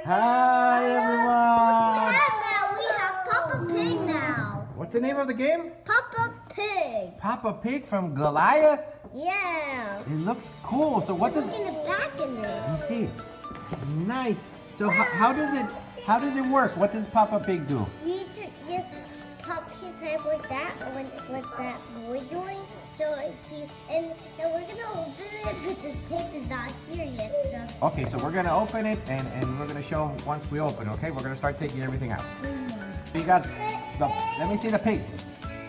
Hi, everyone. Now we have Papa Pig now. What's the name of the game? Papa Pig. Papa Pig from Goliath. Yeah. It looks cool. So what does? Look in the back in there. Let me see. Nice. So how does it work? What does Papa Pig do? You just pop his head like that, when that boy doing. So and we're gonna open it because the tape is not here yet. So. Okay, so we're gonna open it and we're gonna show once we open. Okay, we're gonna start taking everything out. You got. Let me see the pig.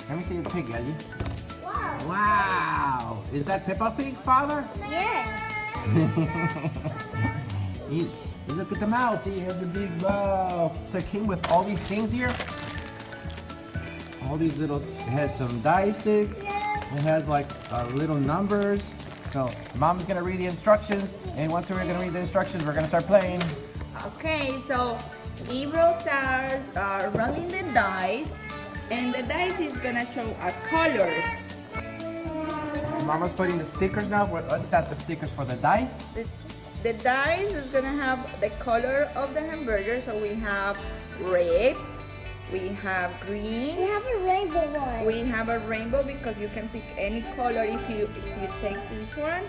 Let me see the pig, Ellie. Wow. Wow. Is that Peppa Pig, Father? Yes. Look at the mouth. He has a big mouth. So it came with all these things here. All these little. It has some dice. It has like little numbers. So Mom's gonna read the instructions, and once we're gonna read the instructions, we're gonna start playing. Okay, so Gabriel starts rolling the dice, and the dice is gonna show a color. Mama's putting the stickers now. What's that? The stickers for the dice? The dice is gonna have the color of the hamburger. So we have red, we have green, We have a rainbow one. we have a rainbow because you can pick any color if you take this one,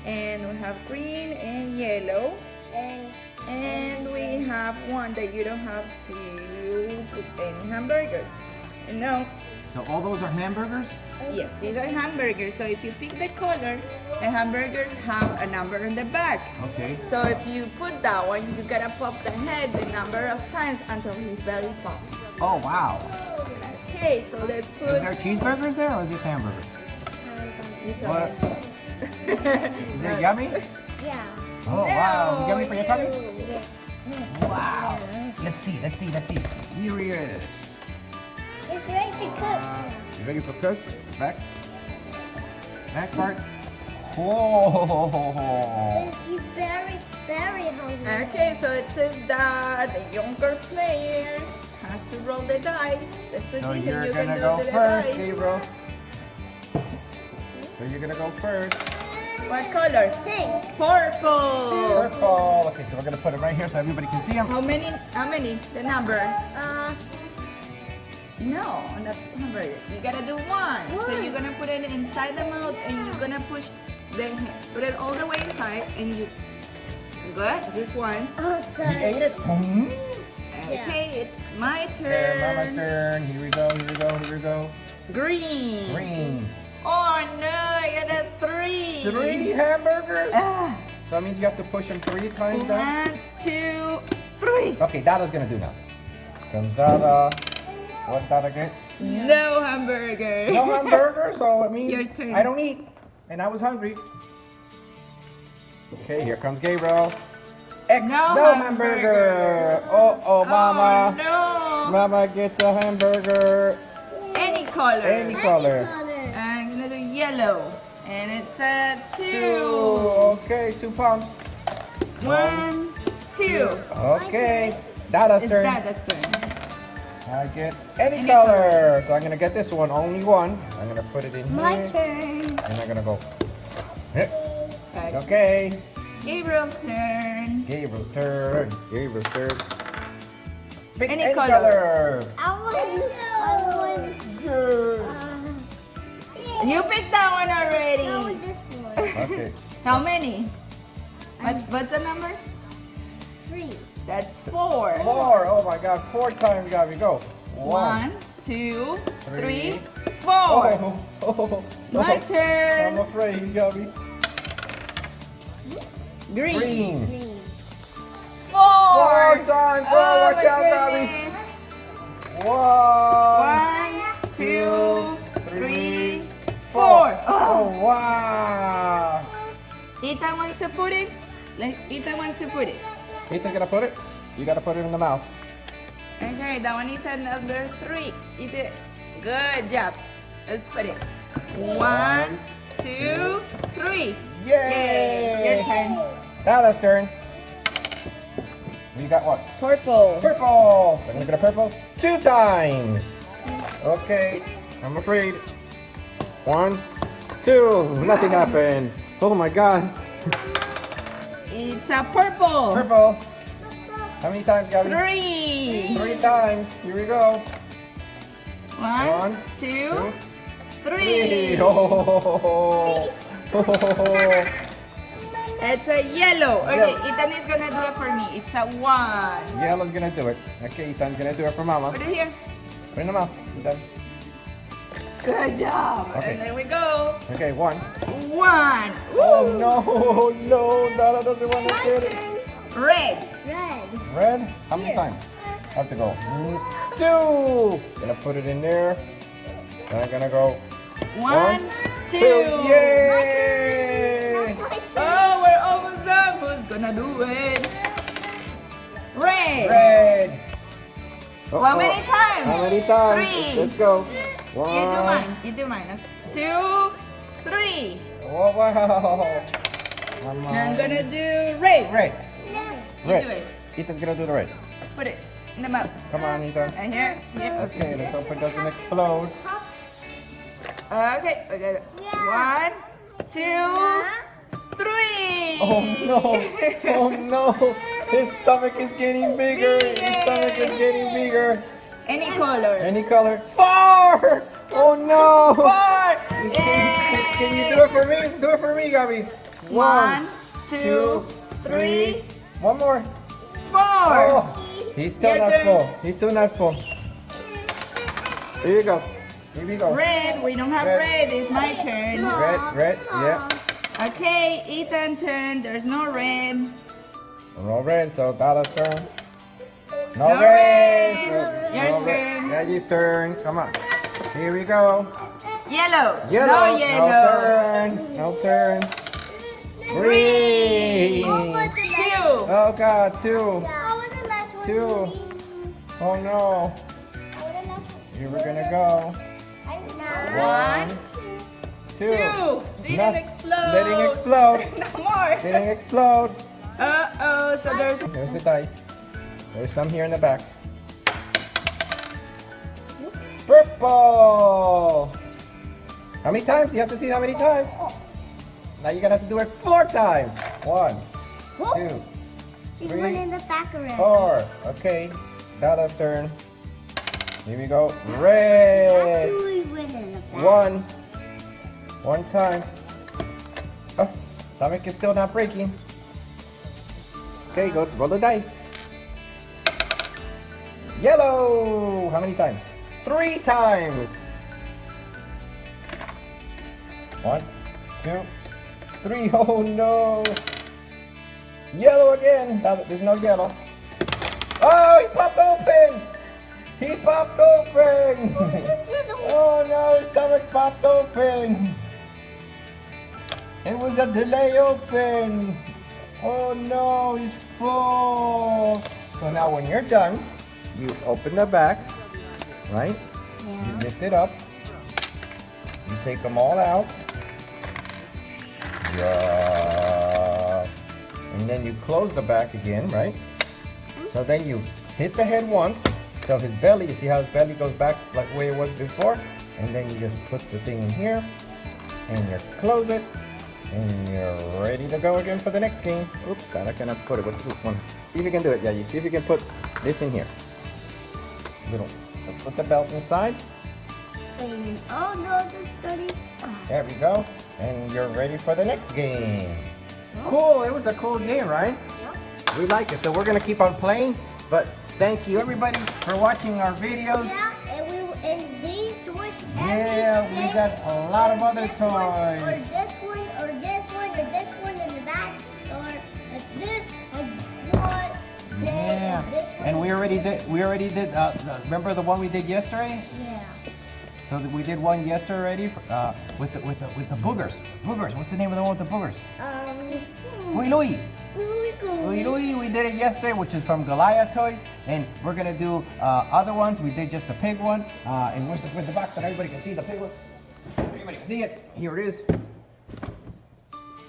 and we have green and yellow, and we have one that you don't have to put any hamburgers. And now, So all those are hamburgers? yes, these are hamburgers. So if you pick the color, the hamburgers have a number in the back. Okay. So if you put that one, you gotta pop the head the number of times until his belly pops. Oh wow. Okay, so let's Is put. there cheeseburgers there or just hamburgers? What? Is it yummy? Yeah. Oh wow. Yummy for your tummy? Yeah. Wow. Let's see. Here he is. It's ready to cook. You ready for cook? Back part. Whoa. He's very, very hungry. Okay, so it says that the younger player has to roll the dice. Let's So see if you're you can gonna do go the first, dice. Gabriel. So you're gonna go first. What color? Pink. Purple. Purple. Okay, so we're gonna put it right here so everybody can see them. How many? The number? Uh, No, not hamburger. You gotta do one. So One. you're gonna put it inside the mouth and you're gonna put it all the way inside and you. Good. Just once. oh, He sorry. ate it. Okay, it's my Okay, Mama's turn. turn. Here we go. Green. Green. Oh no, I got a 3. 3 hamburgers? Ah. So that means you have to push them 3 times down? 1, 2, 3. Okay, Dada's gonna do now. Comes Dada. What Dada get? No hamburger. No hamburger, so it means Your turn. I don't eat. And I was hungry. Okay, here comes Gabriel. No hamburger. Oh, Mama. Oh, no. Mama gets a hamburger. Any color. Any color. I'm gonna do yellow. And it's a 2. 2. Okay, 2 pumps. 1, 2. Okay. Dada's It's turn. Dada's turn. I get any Any color. So I'm gonna get this one, only one. I'm gonna put it in My here. turn. And I'm gonna go. Hit. Right. Okay. Gabriel's turn. Gabriel's turn. Pick Any color. color. I want Good. You picked that one I already. want this one. Okay. How many? What's the number? 3. That's 4. 4. Oh my God. 4 times, Gabby. Go. 1, 2, 3, 4. Oh. My I'm turn. afraid, Gabby. Green. Green. 4. 4 times. Oh, Oh watch my out, Gabby. goodness. 1. 1, 2, 3, 4. Oh, wow. Ethan wants to put it. Ethan wants to put it. Ethan's gonna put it. You gotta put it in the mouth. Okay, that one is at number 3. Eat it. Good job. Let's put it. 1, 2, 3. Yay! Your turn. Dada's turn. You got what? Purple. Purple. So I'm gonna get a purple 2 times. Okay. I'm afraid. 1, 2. Nothing happened. Oh my God. It's a purple. Purple. How many times, Gabby? 3. 3 times. Here we go. 1, 2, 3. Oh. It's a yellow. Okay, Ethan is gonna do it for me. It's a 1. Yellow's gonna do it. Okay, Ethan's gonna do it for Mama. Put it here. Put it in the mouth. Ethan. Good job. Okay. And there we go. Okay, 1. 1. Oh no, no, Dada doesn't want to get it. Red. Red. Red? How many times? I have to go. 2. Gonna put it in there. Then I'm gonna go. 1, 2. Yay! Oh, we're almost done. Who's gonna do it? Red. Red. How many times? How many times? 3. Let's go. You 1. do mine. You do mine. 2, 3. Oh, wow. Come on. I'm gonna do red. Red. You Red. do it. Ethan's gonna do the red. Put it in the mouth. Come on, Ethan. And here. Okay, let's hope it doesn't explode. Okay. 1, 2, 3. Oh no! Oh no! His stomach is getting bigger! His stomach is getting bigger! Any color. Any color? 4! Oh no! 4. Can you do it for me? Do it for me, Gabby! 1, 2, 3, 1 more! 4. Oh! He's still Your not turn. full. He's still not full. Here you go. Here we go. Red. We don't have Red. red. It's my turn. Red, yeah. Okay, Ethan turn. There's no red. No red, so Dada's turn. No No red! red. Your turn. Yeah, your turn. Come on. Here we go. Yellow. Yellow. No yellow. No turn. No turn. Green. 2. Oh God, 2. I want the last one. 2. Oh no. Here we're gonna go. 1, 2. Didn't Not- explode. Letting explode. No more. Didn't explode. Uh-oh, so there's... Here's the dice. There's some here in the back. Purple. How many times? You have to see how many times. Now you're gonna have to do it 4 times. 1, 2, There's 3, one in the back already. 4. Okay. Dada's turn. Here we go. Red. Actually went in the back. 1. 1 time. Oh, stomach is still not breaking. Okay, go roll the dice. Yellow. How many times? 3 times. 1, 2, 3. Oh no. Yellow again. Now there's no yellow. Oh, he popped open. He popped open. Oh no, his stomach popped open. It was a delay open. Oh no, he's full. So now when you're done, you open the back, right? You lift it up. You take them all out. Yeah. And then you close the back again, right? So then you hit the head once. So his belly, you see how his belly goes back like the way it was before? And then you just put the thing in here. And you close it. And you're ready to go again for the next game. Oops, I cannot put it with this one. See if you can do it, yeah. See if you can put this in here. Put the belt inside. Oh no, it's starting. There we go. And you're ready for the next game. Cool, it was a cool game, right? We like it, so we're gonna keep on playing. But thank you everybody for watching our videos. Yeah, and these toys. Yeah, we got a lot of other Or toys. this one, or this one, or this one in the back, or this, and one. Yeah, and we already did. Remember the one we did yesterday? Yeah. So we did one yesterday already with the boogers. Boogers. What's the name of the one with the boogers? Ui Louie. Ui Louie. We did it yesterday, which is from Goliath Toys, and we're gonna do other ones. We did just the pig one, and with the box so everybody can see the pig one. Everybody can see it. Here it is.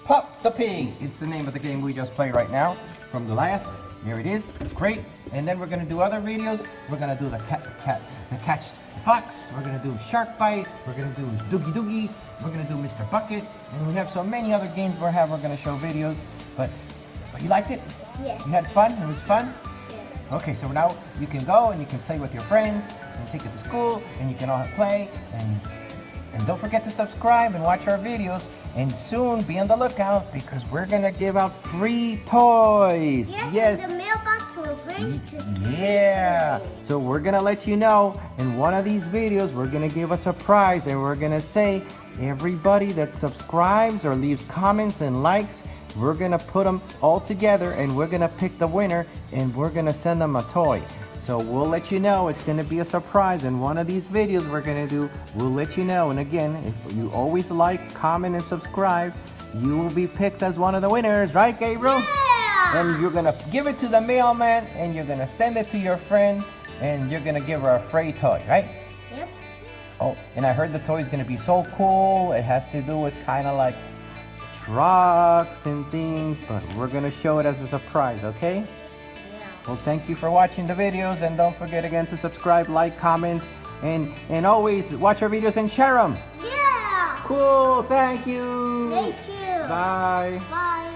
Pop the Pig. It's the name of the game we just played right now from Goliath. Here it is. Great. And then we're gonna do other videos. We're gonna do the catch fox. We're gonna do shark bite. We're gonna do doogie doogie. We're gonna do Mr. Bucket, and we have so many other games we're gonna show videos. But you liked it? Yeah. You had fun? It was fun? Okay, so now you can go and you can play with your friends and take it to school and you can all play and don't forget to subscribe and watch our videos and soon be on the lookout because we're gonna give out free toys. Yes. The mailbox will bring Yeah. So we're gonna let you know in one of these videos we're gonna give a surprise and we're gonna say everybody that subscribes or leaves comments and likes, we're gonna put them all together and we're gonna pick the winner and we're gonna send them a toy. So we'll let you know. It's gonna be a surprise in one of these videos we're gonna do. We'll let you know. And again, if you always like, comment, and subscribe, you will be picked as one of the winners, right, Gabriel? Yeah! And you're gonna give it to the mailman and you're gonna send it to your friend and you're gonna give her a free toy, right? Yep. Oh, and I heard the toy is gonna be so cool. It has to do with kind of like trucks and things, but we're gonna show it as a surprise, okay? Well, thank you for watching the videos, and don't forget again to subscribe, like, comment, and always watch our videos and share them. Yeah! Cool, thank you. Thank you. Bye. Bye.